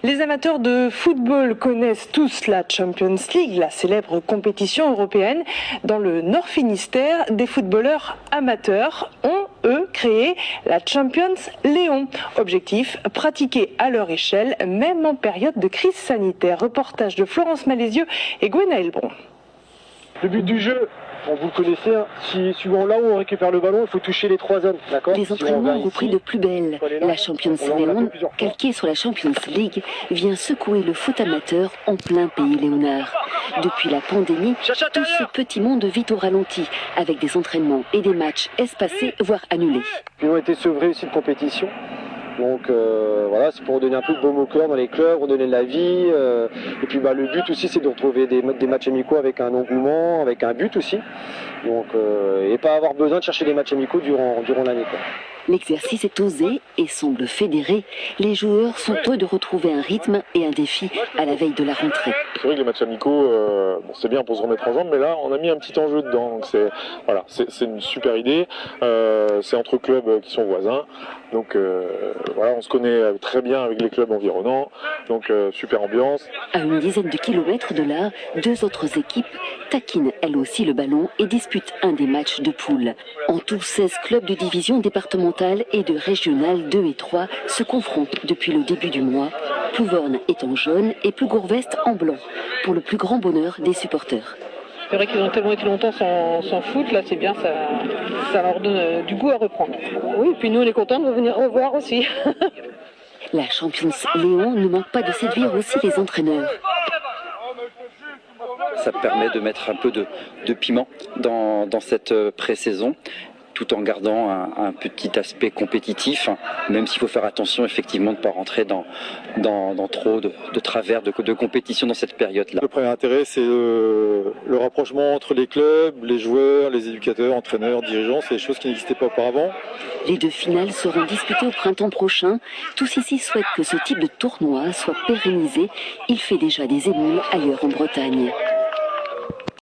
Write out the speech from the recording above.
Les amateurs de football connaissent tous la Champions League, la célèbre compétition européenne. Dans le Nord Finistère, des footballeurs amateurs ont, eux, créé la Champions Léon. Objectif, pratiquer à leur échelle, même en période de crise sanitaire. Reportage de Florence Malézieux et Gwenaël Bron. Le but du jeu, vous le connaissez, hein. Suivant là où on récupère le ballon, il faut toucher les 3 zones. Les entraînements ont repris de plus belle. La Champions Léon, calquée sur la Champions League, vient secouer le foot amateur en plein pays léonard. Depuis la pandémie, tout ce petit monde vit au ralenti, avec des entraînements et des matchs espacés, voire annulés. Ils ont été sevrés aussi de compétition. Donc voilà, c'est pour donner un peu de baume au cœur dans les clubs, redonner de la vie. Et puis le but aussi, c'est de retrouver des matchs amicaux avec un engouement, avec un but aussi. Donc, et pas avoir besoin de chercher des matchs amicaux durant l'année. L'exercice est osé et semble fédéré. Les joueurs sont heureux de retrouver un rythme et un défi à la veille de la rentrée. C'est vrai que les matchs amicaux, c'est bien pour se remettre en jambe, mais là, on a mis un petit enjeu dedans. Donc c'est une super idée. C'est entre clubs qui sont voisins. Donc voilà, on se connaît très bien avec les clubs environnants. Donc super ambiance. À une dizaine de kilomètres de là, 2 autres équipes taquinent elles aussi le ballon et disputent un des matchs de poule. En tout, 16 clubs de division départementale et de régionales 2 et 3 se confrontent depuis le début du mois. Plouvorne est en jaune et Plougourvest en blanc, pour le plus grand bonheur des supporters. C'est vrai qu'ils ont tellement été longtemps sans foot, là c'est bien, ça leur donne du goût à reprendre. Oui, et puis nous on est contents de venir revoir aussi. La Champions Léon ne manque pas de séduire aussi les entraîneurs. Ça permet de mettre un peu de piment dans cette pré-saison, tout en gardant un petit aspect compétitif, même s'il faut faire attention effectivement de ne pas rentrer dans trop de travers de compétition dans cette période-là. Le premier intérêt, c'est le rapprochement entre les clubs, les joueurs, les éducateurs, entraîneurs, dirigeants. C'est des choses qui n'existaient pas auparavant. Les 2 finales seront disputées au printemps prochain. Tous ici souhaitent que ce type de tournoi soit pérennisé. Il fait déjà des émules ailleurs en Bretagne.